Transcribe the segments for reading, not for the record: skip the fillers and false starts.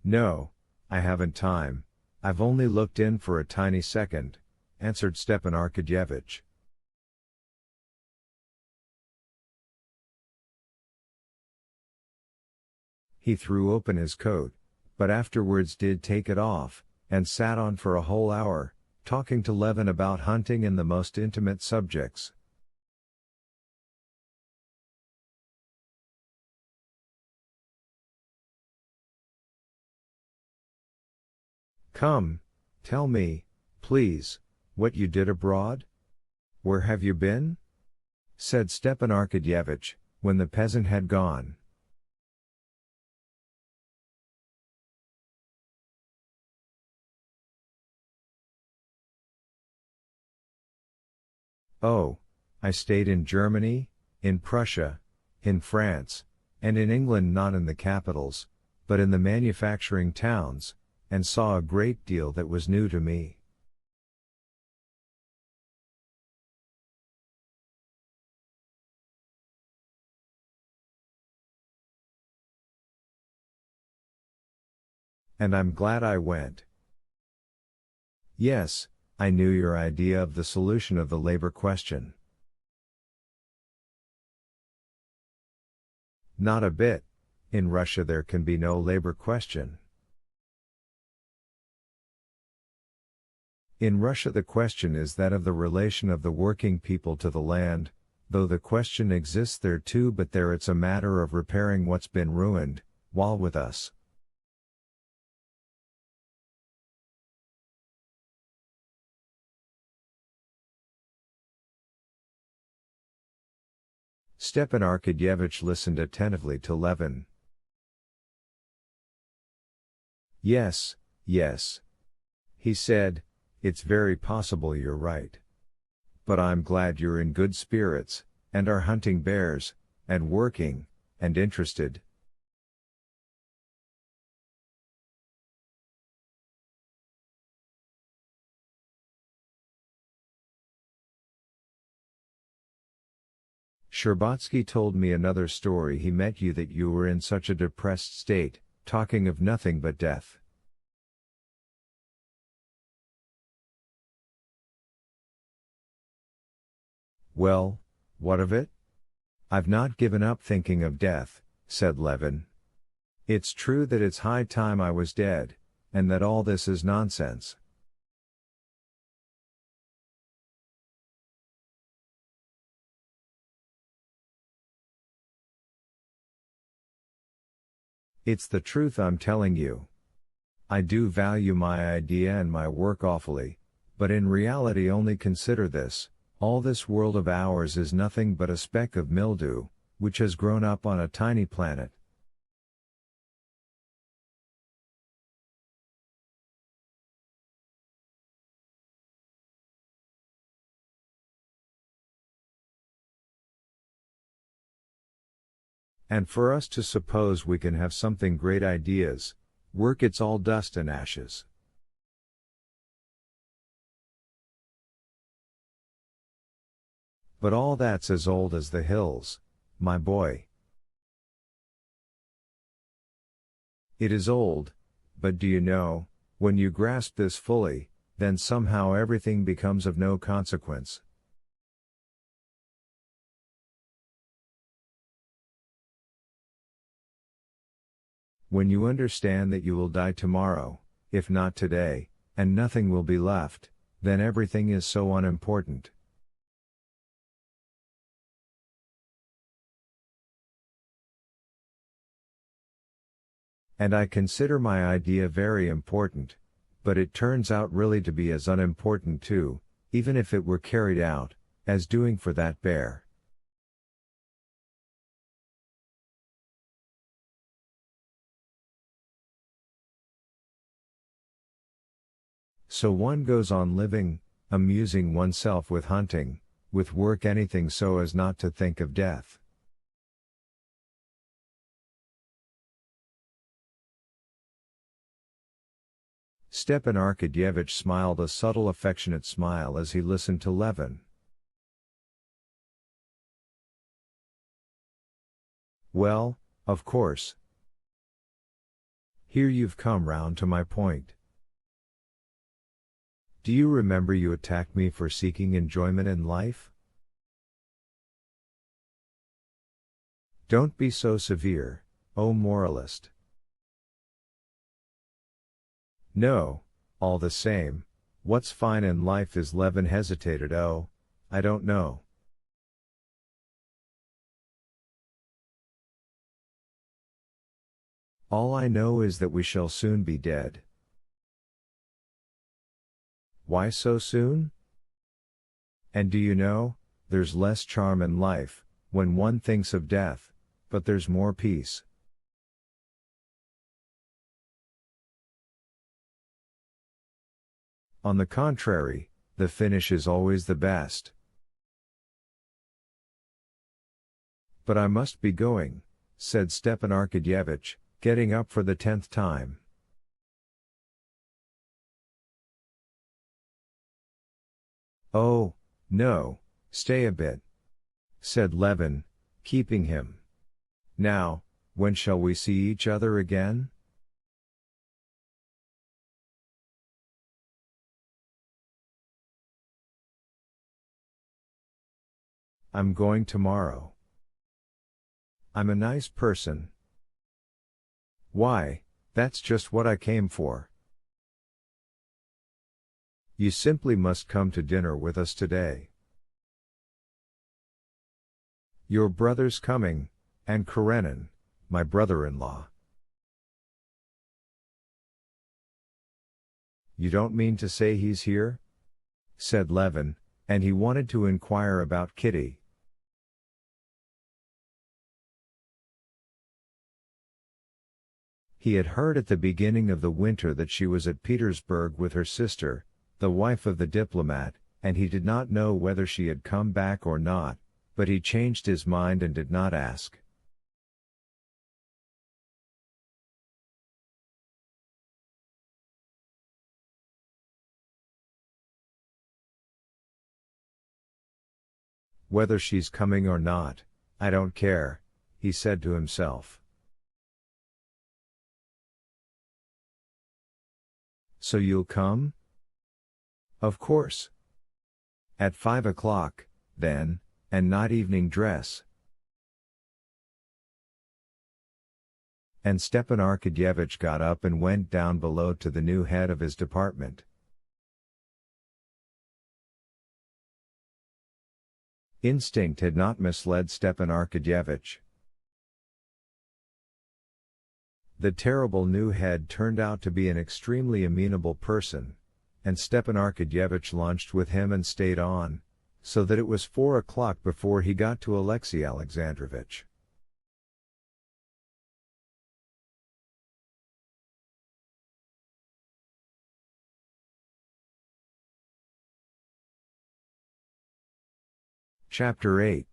No, I haven't time, I've only looked in for a tiny second, answered Stepan Arkadyevitch. He threw open his coat, but afterwards did take it off, and sat on for a whole hour, talking to Levin about hunting and the most intimate subjects. Come, tell me, please, what you did abroad? Where have you been? Said Stepan Arkadyevitch, when the peasant had gone. Oh, I stayed in Germany, in Prussia, in France, and in England, not in the capitals, but in the manufacturing towns, and saw a great deal that was new to me. And I'm glad I went. Yes, I knew your idea of the solution of the labor question. Not a bit. In Russia there can be no labor question. In Russia the question is that of the relation of the working people to the land, though the question exists there too, but there it's a matter of repairing what's been ruined, while with us. Stepan Arkadyevitch listened attentively to Levin. Yes, yes. He said, it's very possible you're right. But I'm glad you're in good spirits, and are hunting bears, and working, and interested. Sherbatsky told me another story. He met you that you were in such a depressed state, talking of nothing but death. Well, what of it? I've not given up thinking of death, said Levin. It's true that it's high time I was dead, and that all this is nonsense. It's the truth I'm telling you. I do value my idea and my work awfully, but in reality only consider this, all this world of ours is nothing but a speck of mildew, which has grown up on a tiny planet. And for us to suppose we can have something great ideas, work, it's all dust and ashes. But all that's as old as the hills, my boy. It is old, but do you know, when you grasp this fully, then somehow everything becomes of no consequence. When you understand that you will die tomorrow, if not today, and nothing will be left, then everything is so unimportant. And I consider my idea very important, but it turns out really to be as unimportant too, even if it were carried out, as doing for that bear. So one goes on living, amusing oneself with hunting, with work, anything, so as not to think of death. Stepan Arkadyevitch smiled a subtle affectionate smile as he listened to Levin. Well, of course. Here you've come round to my point. Do you remember you attacked me for seeking enjoyment in life? Don't be so severe, O moralist. No, all the same, what's fine in life is Levin hesitated. Oh, I don't know. All I know is that we shall soon be dead. Why so soon? And do you know, there's less charm in life, when one thinks of death, but there's more peace. On the contrary, the finish is always the best. But I must be going, said Stepan Arkadyevitch, getting up for the 10th time. Oh, no, stay a bit, said Levin, keeping him. Now, when shall we see each other again? I'm going tomorrow. I'm a nice person. Why, that's just what I came for. You simply must come to dinner with us today. Your brother's coming, and Karenin, my brother-in-law. You don't mean to say he's here? Said Levin, and he wanted to inquire about Kitty. He had heard at the beginning of the winter that she was at Petersburg with her sister, the wife of the diplomat, and he did not know whether she had come back or not, but he changed his mind and did not ask. Whether she's coming or not, I don't care, he said to himself. So you'll come? Of course. At 5 o'clock, then, and not evening dress. And Stepan Arkadyevitch got up and went down below to the new head of his department. Instinct had not misled Stepan Arkadyevitch. The terrible new head turned out to be an extremely amenable person, and Stepan Arkadyevitch lunched with him and stayed on, so that it was 4 o'clock before he got to Alexey Alexandrovitch. Chapter 8.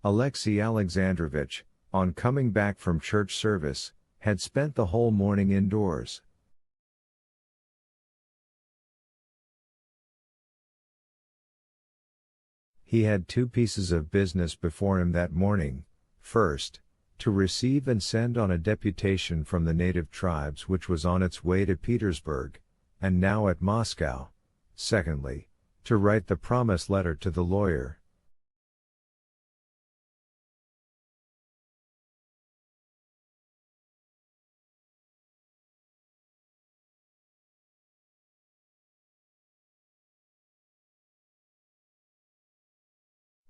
Alexey Alexandrovitch, on coming back from church service, had spent the whole morning indoors. He had 2 pieces of business before him that morning. First, to receive and send on a deputation from the native tribes which was on its way to Petersburg, and now at Moscow. Secondly, to write the promise letter to the lawyer.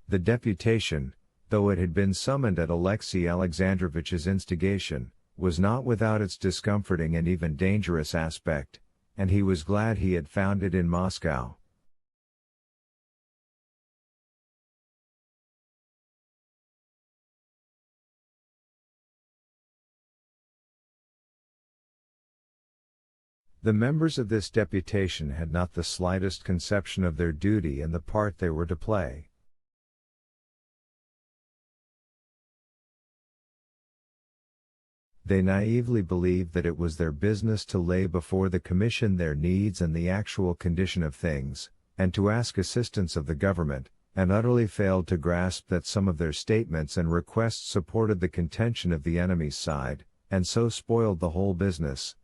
The deputation, though it had been summoned at Alexey Alexandrovitch's instigation, was not without its discomforting and even dangerous aspect, and he was glad he had found it in Moscow. The members of this deputation had not the slightest conception of their duty and the part they were to play. They naively believed that it was their business to lay before the Commission their needs and the actual condition of things, and to ask assistance of the government, and utterly failed to grasp that some of their statements and requests supported the contention of the enemy's side, and so spoiled the whole business.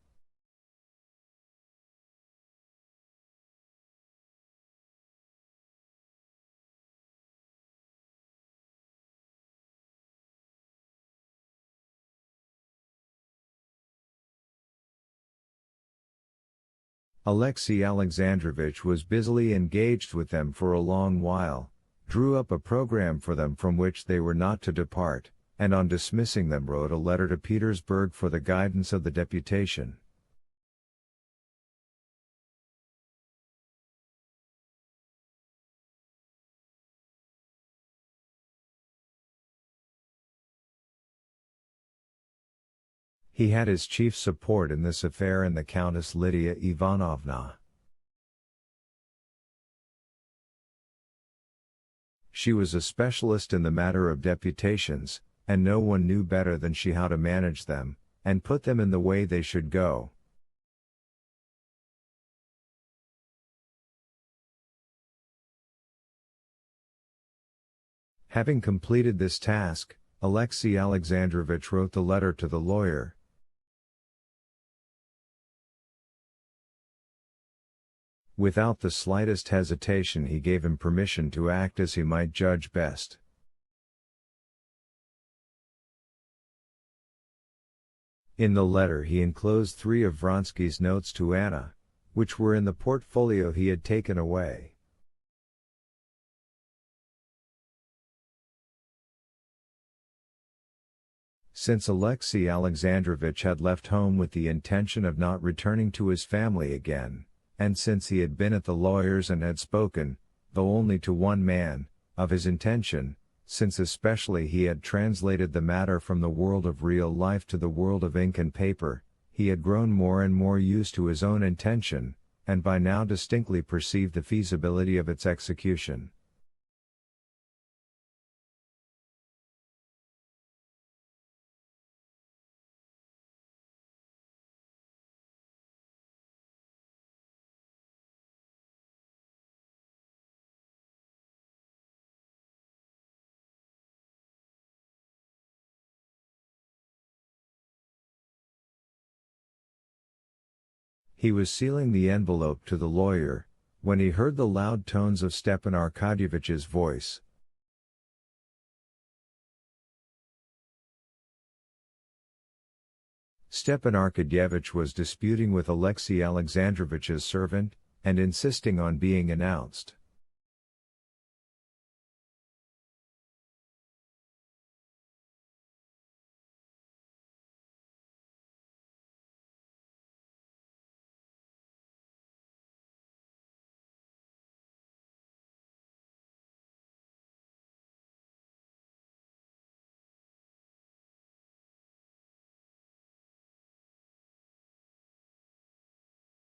Alexei Alexandrovich was busily engaged with them for a long while, drew up a program for them from which they were not to depart, and on dismissing them wrote a letter to Petersburg for the guidance of the deputation. He had his chief support in this affair in the Countess Lydia Ivanovna. She was a specialist in the matter of deputations, and no one knew better than she how to manage them, and put them in the way they should go. Having completed this task, Alexei Alexandrovich wrote the letter to the lawyer. Without the slightest hesitation he gave him permission to act as he might judge best. In the letter he enclosed 3 of Vronsky's notes to Anna, which were in the portfolio he had taken away. Since Alexei Alexandrovich had left home with the intention of not returning to his family again, and since he had been at the lawyer's and had spoken, though only to one man, of his intention, since especially he had translated the matter from the world of real life to the world of ink and paper, he had grown more and more used to his own intention, and by now distinctly perceived the feasibility of its execution. He was sealing the envelope to the lawyer, when he heard the loud tones of Stepan Arkadyevitch's voice. Stepan Arkadyevitch was disputing with Alexei Alexandrovich's servant, and insisting on being announced.